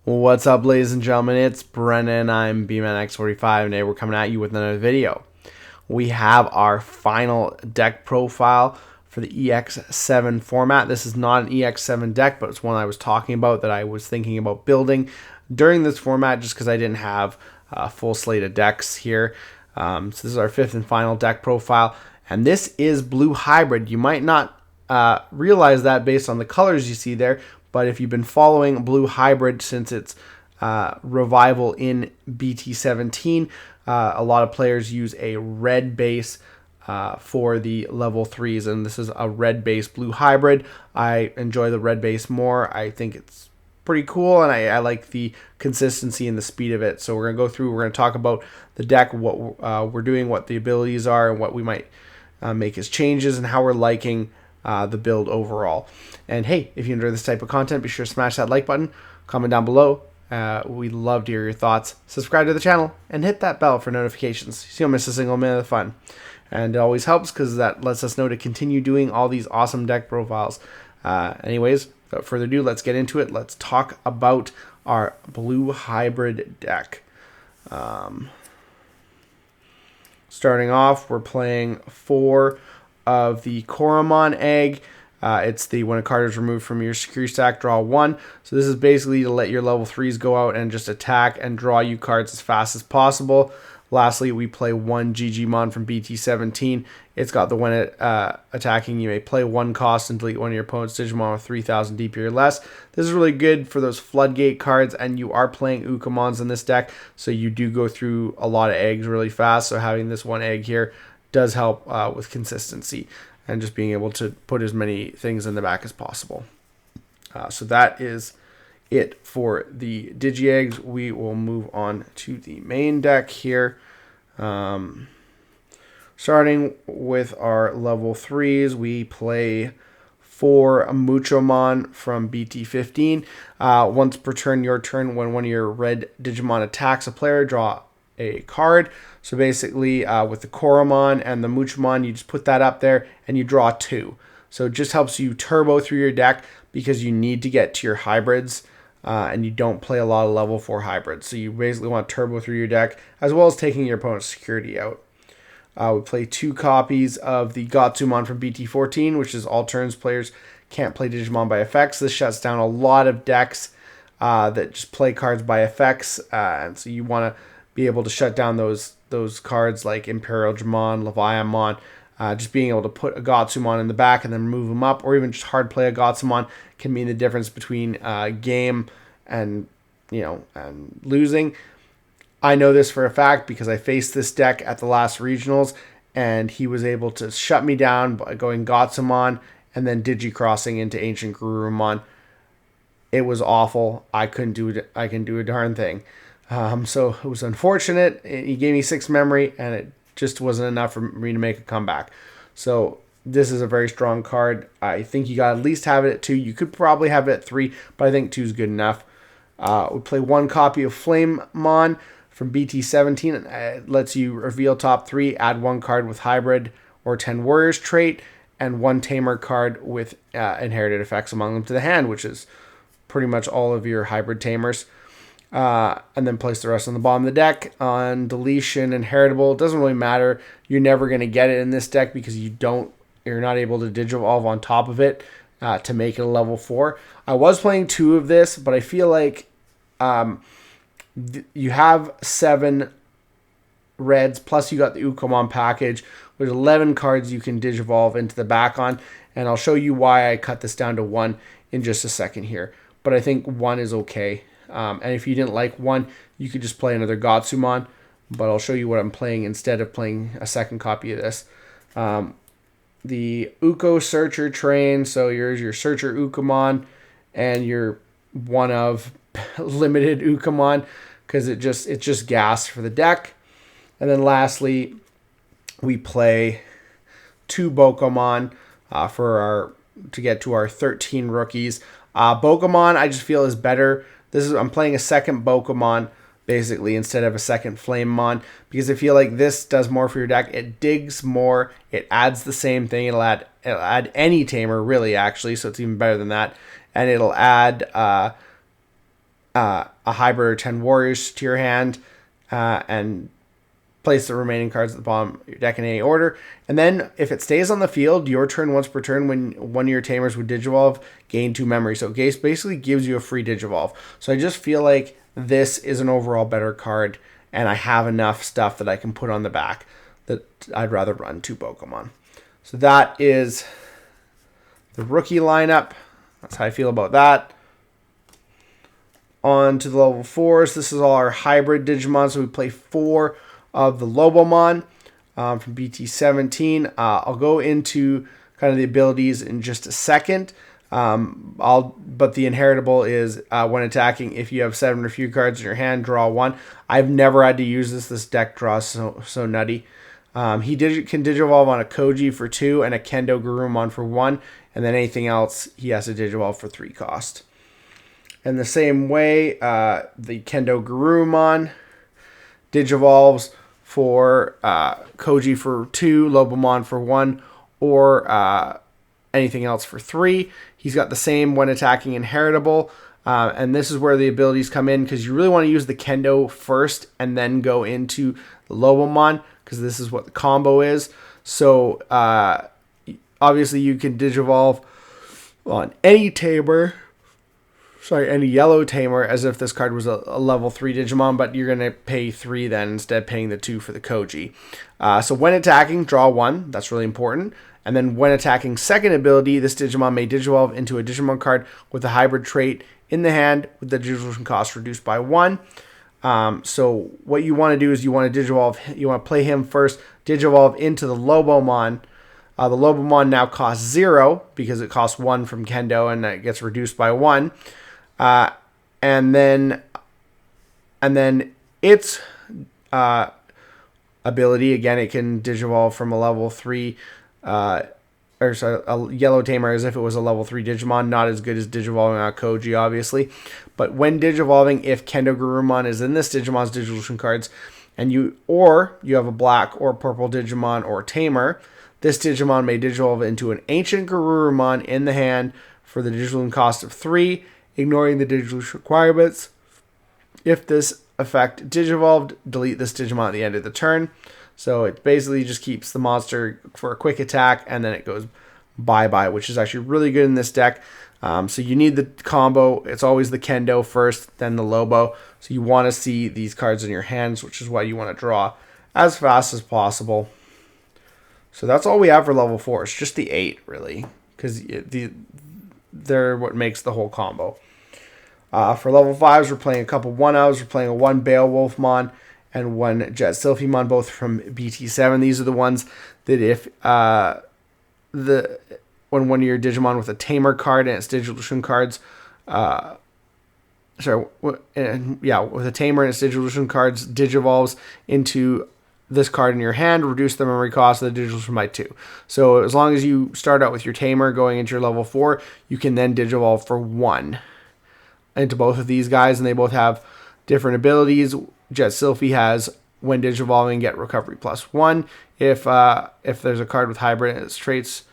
What's up, ladies and gentlemen? It's Brennan. I'm BManX45, and today we're coming at you with another video. We have our final deck profile for the EX7 format. This is not an EX7 deck, but it's one I was talking about that I was thinking about building during this format just because I didn't have a full slate of decks here. So this is our fifth and final deck profile, and this is Blue Hybrid. You might not realize that based on the colors you see there, but if you've been following Blue Hybrid since its revival in BT17, a lot of players use a red base for the level 3s, and this is a red base Blue Hybrid. I enjoy the red base more. I think it's pretty cool, and I like the consistency and the speed of it. So we're going to go through, we're going to talk about the deck, what we're doing, what the abilities are, and what we might make as changes, and how we're liking the build overall. And hey, if you enjoy this type of content, be sure to smash that like button, comment down below. We'd love to hear your thoughts. Subscribe to the channel and hit that bell for notifications so you don't miss a single minute of the fun. And it always helps because that lets us know to continue doing all these awesome deck profiles. Anyways, without further ado, let's get into it. Let's talk about our Blue Hybrid deck. Starting off, we're playing 4 of the Garurumon egg. It's the when a card is removed from your security stack, draw 1. So this is basically to let your level 3s go out and just attack and draw you cards as fast as possible. Lastly, we play 1 Digimon from BT17. It's got the when attacking, you may play 1 cost and delete one of your opponent's Digimon with 3,000 DP or less. This is really good for those floodgate cards, and you are playing Ukamons in this deck, so you do go through a lot of eggs really fast. So having this 1 egg here does help with consistency and just being able to put as many things in the back as possible. So that is it for the Digi Eggs. We will move on to the main deck here. Starting with our level 3s, we play 4 Muchomon from BT15. Once per turn, your turn, when one of your red Digimon attacks a player, draw a card. So basically, with the Garurumon and the Muchomon, you just put that up there and you draw 2. So it just helps you turbo through your deck because you need to get to your hybrids, and you don't play a lot of level 4 hybrids. So you basically want to turbo through your deck as well as taking your opponent's security out. We play 2 copies of the Gatsumon from BT14, which is all turns players can't play Digimon by effects. This shuts down a lot of decks that just play cards by effects, and so you want to be able to shut down those cards like Imperial Dramon, Leviamon. Just being able to put a Gatsumon in the back and then move them up, or even just hard play a Gatsumon can mean the difference between game and and losing. I know this for a fact because I faced this deck at the last regionals, and he was able to shut me down by going Gatsumon and then Digi-crossing into AncientGarurumon. It was awful. I couldn't do it. I can do a darn thing. So it was unfortunate. He gave me 6 memory, and it just wasn't enough for me to make a comeback. So this is a very strong card. I think you got to at least have it at 2. You could probably have it at 3, but I think 2 is good enough. We play 1 copy of Flamemon from BT17. It lets you reveal top 3, add 1 card with Hybrid or 10 Warriors trait, and 1 Tamer card with inherited effects among them to the hand, which is pretty much all of your Hybrid Tamers. And then place the rest on the bottom of the deck. On deletion, inheritable, it doesn't really matter. You're never going to get it in this deck because you're not able to Digivolve on top of it to make it a level 4. I was playing 2 of this, but I feel like you have 7 reds, plus you got the Ukamon package with 11 cards you can Digivolve into the back on, and I'll show you why I cut this down to 1 in just a second here. But I think 1 is okay. And if you didn't like 1, you could just play another Gatsumon, but I'll show you what I'm playing instead of playing a second copy of this. The Uko Searcher Train, so here's your Searcher Ukamon and your one of limited Ukamon, because it's just gas for the deck. And then lastly, we play 2 Bokomon to get to our 13 rookies. Bokomon I just feel is better. I'm playing a second Bokomon basically instead of a second Flamemon because I feel like this does more for your deck. It digs more. It adds the same thing. It'll add any tamer really actually, so it's even better than that. And it'll add a hybrid or 10 warriors to your hand, and place the remaining cards at the bottom of your deck in any order. And then if it stays on the field, your turn once per turn, when one of your tamers would Digivolve, gain 2 memory. So Gase basically gives you a free Digivolve. So I just feel like this is an overall better card, and I have enough stuff that I can put on the back that I'd rather run 2 Pokemon. So that is the rookie lineup. That's how I feel about that. On to the level 4s. This is all our hybrid Digimon. So we play 4 of the Lobomon from BT17. I'll go into kind of the abilities in just a second. But the inheritable is when attacking, if you have 7 or fewer cards in your hand, draw 1. I've never had to use this. This deck draws so nutty. He can Digivolve on a Koji for 2 and a Kendo Garurumon for 1, and then anything else he has to Digivolve for 3 cost. In the same way, the Kendo Garurumon Digivolves for Koji for 2, Lobomon for 1, or anything else for 3. He's got the same when attacking inheritable, and this is where the abilities come in, because you really want to use the Kendo first and then go into the Lobomon, because this is what the combo is. So obviously you can Digivolve on any tamer, any yellow tamer, as if this card was a level 3 Digimon, but you're going to pay 3 then instead of paying the 2 for the Koji. So when attacking, draw 1. That's really important. And then when attacking second ability, this Digimon may Digivolve into a Digimon card with a hybrid trait in the hand with the Digivolution cost reduced by 1. So what you want to do is you want to Digivolve, you want to play him first, Digivolve into the Lobomon. The Lobomon now costs 0 because it costs 1 from Kendo, and it gets reduced by 1. And then its ability, again, it can Digivolve from a level 3, a yellow tamer as if it was a level 3 Digimon. Not as good as Digivolving on Koji, obviously. But when Digivolving, if Kendo Garurumon is in this Digimon's Digivolution cards, and you have a black or purple Digimon or tamer, this Digimon may Digivolve into an AncientGarurumon in the hand for the Digivolution cost of 3, ignoring the Digivolution requirements. If this effect Digivolved, delete this Digimon at the end of the turn. So it basically just keeps the monster for a quick attack, and then it goes bye-bye, which is actually really good in this deck. So you need the combo. It's always the Kendo first, then the Lobo. So you want to see these cards in your hands, which is why you want to draw as fast as possible. So that's all we have for level 4. It's just the 8, really, because they're what makes the whole combo. For level 5s, we're playing a couple 1-outs. We're playing a 1 Beowulfmon and 1 Jet Sylphimon, both from BT7. These are the ones that if when one of your Digimon with a Tamer card and its Digivolution cards, with a Tamer and its Digivolution cards Digivolves into this card in your hand, reduce the memory cost of the Digivolution by 2. So as long as you start out with your Tamer going into your level 4, you can then Digivolve for 1 into both of these guys, and they both have different abilities. Jet Sylphy has, when Digivolving, get recovery plus 1 if there's a card with hybrid and its traits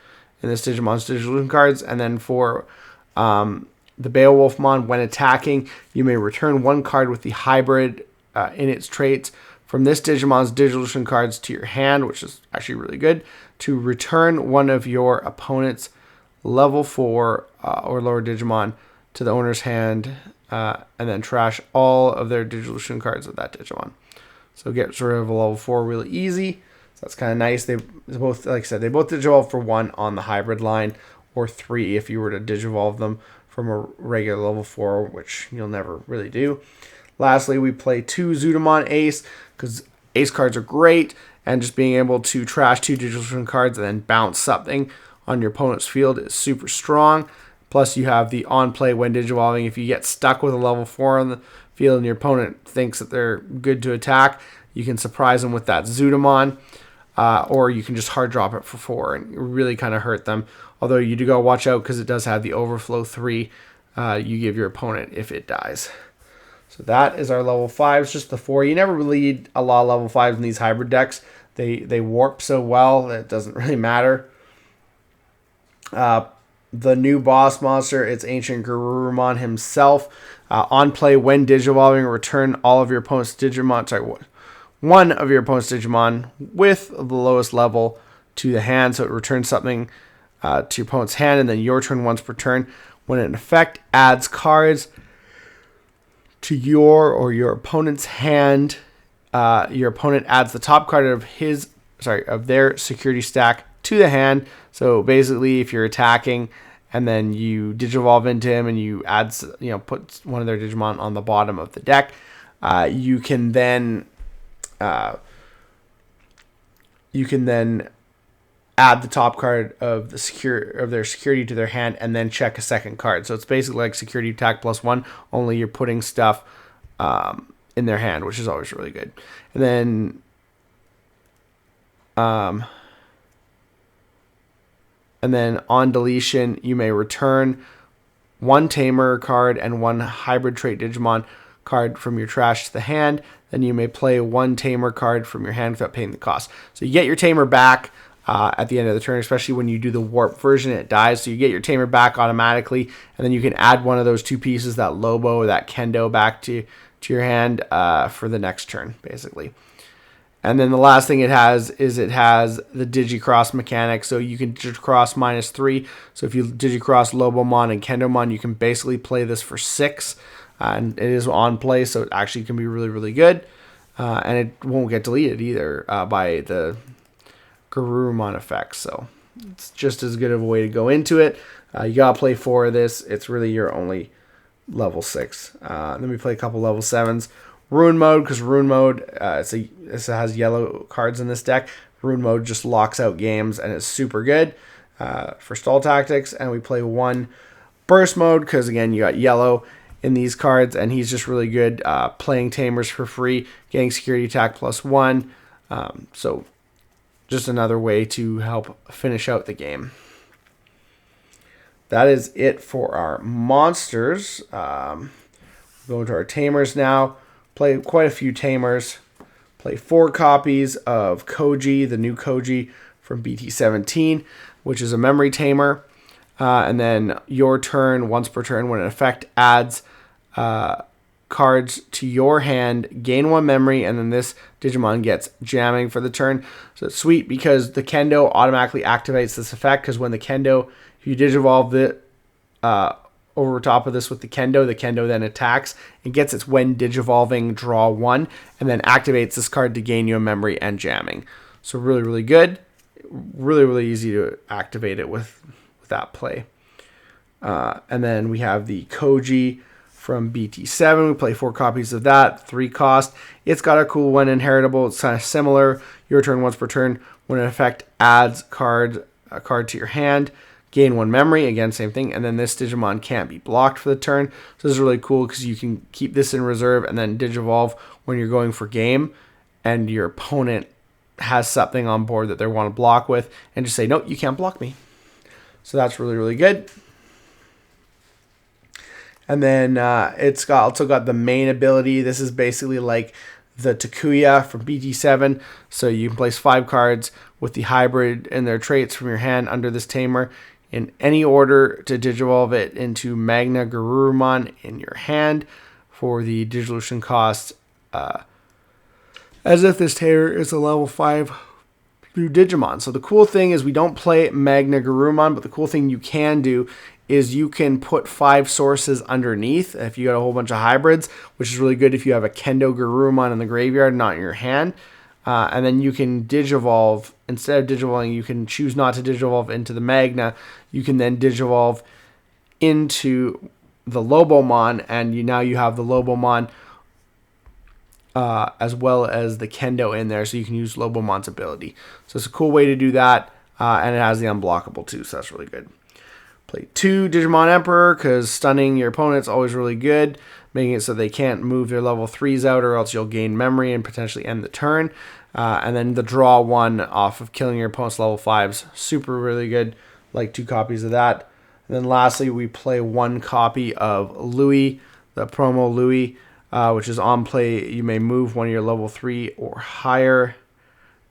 in this Digimon's Digivolution cards. And then for the Beowulfmon, when attacking, you may return 1 card with the hybrid in its traits from this Digimon's Digivolution cards to your hand, which is actually really good, to return one of your opponent's level 4 or lower Digimon to the owner's hand, and then trash all of their Digivolution cards of that Digimon. So get rid of a level 4 really easy. So that's kind of nice. They both, like I said, they both Digivolve for 1 on the hybrid line, or 3 if you were to Digivolve them from a regular level 4, which you'll never really do. Lastly, we play 2 Zudomon Ace, because Ace cards are great, and just being able to trash 2 Digivolution cards and then bounce something on your opponent's field is super strong. Plus, you have the on-play when Digivolving. If you get stuck with a level 4 on the field and your opponent thinks that they're good to attack, you can surprise them with that Zudomon, or you can just hard drop it for 4 and really kind of hurt them. Although you do got to watch out because it does have the overflow 3 you give your opponent if it dies. So that is our level 5s, just the 4. You never really need a lot of level 5s in these hybrid decks. They warp so well that it doesn't really matter. the new boss monster. It's AncientGarurumon himself. On play, when digivolving, return all of your opponent's Digimon. Sorry, one of your opponent's Digimon with the lowest level to the hand. So it returns something to your opponent's hand, and then your turn once per turn. When an effect adds cards to your or your opponent's hand, your opponent adds the top card of their security stack to the hand. So basically, if you're attacking and then you digivolve into him and you put one of their Digimon on the bottom of the deck, you can then add the top card of their security to their hand and then check a second card. So it's basically like security attack +1, only you're putting stuff in their hand, which is always really good. And then on deletion, you may return one Tamer card and one Hybrid Trait Digimon card from your trash to the hand. Then you may play one Tamer card from your hand without paying the cost. So you get your Tamer back at the end of the turn, especially when you do the warp version, it dies. So you get your Tamer back automatically, and then you can add one of those two pieces, that Lobo or that Kendo, back to your hand for the next turn, basically. And then the last thing it has the Digicross mechanic. So you can Digicross -3. So if you Digicross Lobomon and Kendomon, you can basically play this for 6. And it is on play, so it actually can be really, really good. And it won't get deleted either by the Garurumon effect. So it's just as good of a way to go into it. You got to play 4 of this. It's really your only level 6. Then we play a couple level 7s. Ruin Mode, because Ruin Mode, it has yellow cards in this deck. Ruin Mode just locks out games, and it's super good for stall tactics. And we play 1 Burst Mode, because again, you got yellow in these cards, and he's just really good playing Tamers for free, getting security attack +1. So just another way to help finish out the game. That is it for our monsters. Go into our Tamers now. Play quite a few Tamers. Play 4 copies of Koji, the new Koji from BT17, which is a memory tamer. And then your turn, once per turn, when an effect adds cards to your hand, gain 1 memory, and then this Digimon gets jamming for the turn. So it's sweet because the Kendo automatically activates this effect, because when the Kendo, if you Digivolve it over top of this with the Kendo then attacks and gets its when Digivolving draw 1, and then activates this card to gain you a memory and jamming. So really, really good. Really, really easy to activate it with that play. And then we have the Koji from BT7. We play 4 copies of that, 3 cost. It's got a cool one, inheritable. It's kind of similar. Your turn once per turn. When an effect adds a card to your hand, gain 1 memory. Again, same thing. And then this Digimon can't be blocked for the turn. So this is really cool because you can keep this in reserve and then Digivolve when you're going for game and your opponent has something on board that they want to block with, and just say, nope, you can't block me. So that's really, really good. And then it's also got the main ability. This is basically like the Takuya from BT7. So you can place 5 cards with the hybrid and their traits from your hand under this tamer in any order to Digivolve it into Magna Garurumon in your hand for the Digillusion cost, as if this tamer is a level 5 new Digimon. So the cool thing is we don't play Magna Garurumon, but the cool thing you can do is you can put 5 sources underneath if you got a whole bunch of hybrids, which is really good if you have a Kendo Garurumon in the graveyard, not in your hand. And then you can Digivolve, instead of Digivolving, you can choose not to Digivolve into the Magna. You can then Digivolve into the Lobomon, and now you have the Lobomon as well as the Kendo in there, so you can use Lobomon's ability. So it's a cool way to do that, and it has the unblockable too, so that's really good. Play 2 Digimon Emperor, because stunning your opponent's always really good, making it so they can't move their level 3s out, or else you'll gain memory and potentially end the turn. And then the draw 1 off of killing your opponent's level 5s, super really good, like 2 copies of that. And then lastly, we play 1 copy of Louis, the promo Louis, which is on play. You may move one of your level 3 or higher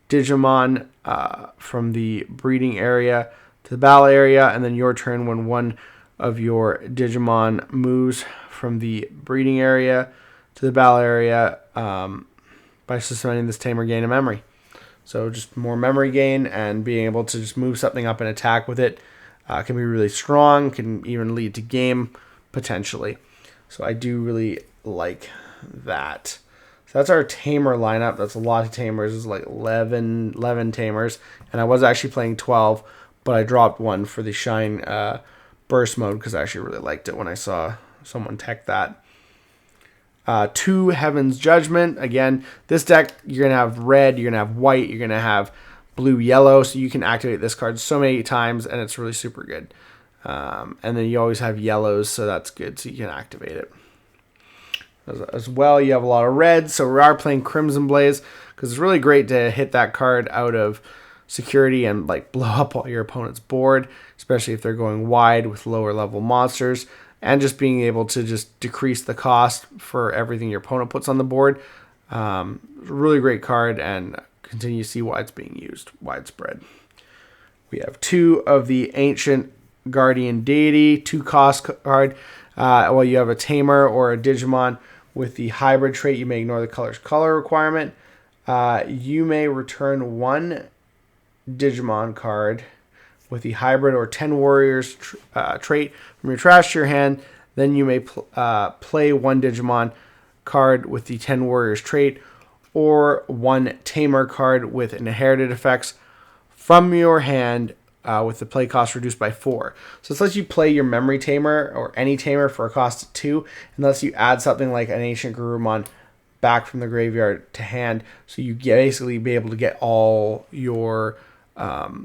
Digimon from the breeding area to the battle area, and then your turn when one of your Digimon moves from the breeding area to the battle area by suspending this tamer gain a memory. So just more memory gain, and being able to just move something up and attack with it can be really strong, can even lead to game potentially. So I do really like that. So that's our tamer lineup. That's a lot of tamers. It's like 11 tamers. And I was actually playing 12, but I dropped one for the Shine Burst mode because I actually really liked it when I saw someone tech that. 2 Heaven's Judgment. Again, this deck, you're going to have red, you're going to have white, you're going to have blue, yellow. So you can activate this card so many times, and it's really super good. And then you always have yellows, so that's good. So you can activate it. As well, you have a lot of reds. So we are playing Crimson Blaze because it's really great to hit that card out of security and like blow up all your opponent's board, especially if they're going wide with lower level monsters. And just being able to just decrease the cost for everything your opponent puts on the board. Really great card, and continue to see why it's being used widespread. We have 2 of the Ancient Guardian Deity, 2 cost card. Well, you have a Tamer or a Digimon with the hybrid trait. You may ignore the color requirement. You may return 1 Digimon card with the hybrid or 10 warriors trait from your trash to your hand. Then you may play 1 Digimon card with the 10 warriors trait, or 1 tamer card with inherited effects from your hand with the play cost reduced by 4. So this lets you play your memory tamer or any tamer for a cost of 2, and lets you add something like an AncientGarurumon back from the graveyard to hand, so you basically be able to get all your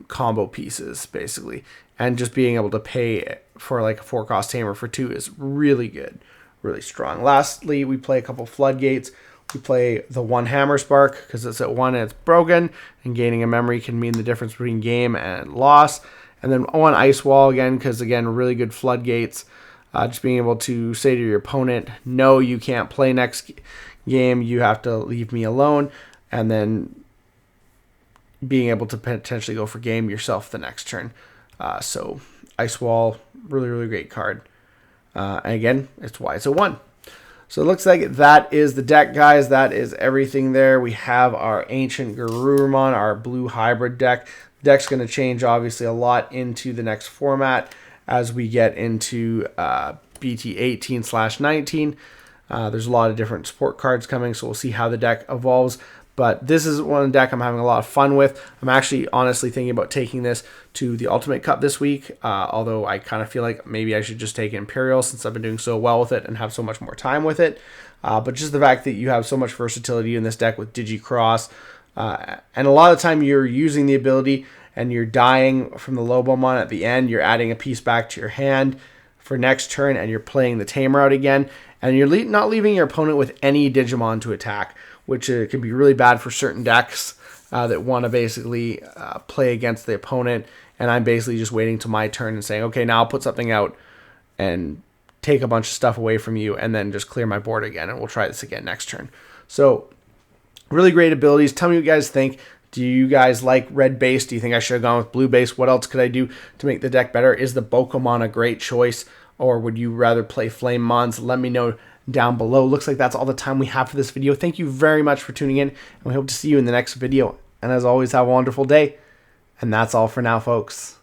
combo pieces basically, and just being able to pay for like a 4-cost tamer for 2 is really good, really strong. Lastly, we play a couple floodgates. We play the 1 Hammer Spark because it's at 1 and it's broken, and gaining a memory can mean the difference between game and loss. And then 1 Ice Wall again because, again, really good floodgates. Just being able to say to your opponent, no, you can't play next game, you have to leave me alone, and then being able to potentially go for game yourself the next turn. So Ice Wall, really, really great card. And again, it's why it's a 1. So it looks like that is the deck, guys. That is everything there. We have our AncientGarurumon, our blue hybrid deck. The deck's going to change, obviously, a lot into the next format as we get into BT 18/19. There's a lot of different support cards coming, so we'll see how the deck evolves. But this is one deck I'm having a lot of fun with. I'm actually honestly thinking about taking this to the Ultimate Cup this week, although I kind of feel like maybe I should just take Imperial since I've been doing so well with it and have so much more time with it. But just the fact that you have so much versatility in this deck with Digicross, and a lot of the time you're using the ability and you're dying from the Lobomon at the end, you're adding a piece back to your hand for next turn, and you're playing the Tamer out again, and you're not leaving your opponent with any Digimon to attack, which can be really bad for certain decks that want to basically play against the opponent. And I'm basically just waiting to my turn and saying, okay, now I'll put something out and take a bunch of stuff away from you and then just clear my board again, and we'll try this again next turn. So really great abilities. Tell me what you guys think. Do you guys like red base? Do you think I should have gone with blue base? What else could I do to make the deck better? Is the Bokomon a great choice, or would you rather play Flame Mons? Let me know down below. Looks like that's all the time we have for this video. Thank you very much for tuning in, and we hope to see you in the next video. And as always, have a wonderful day. And that's all for now, folks.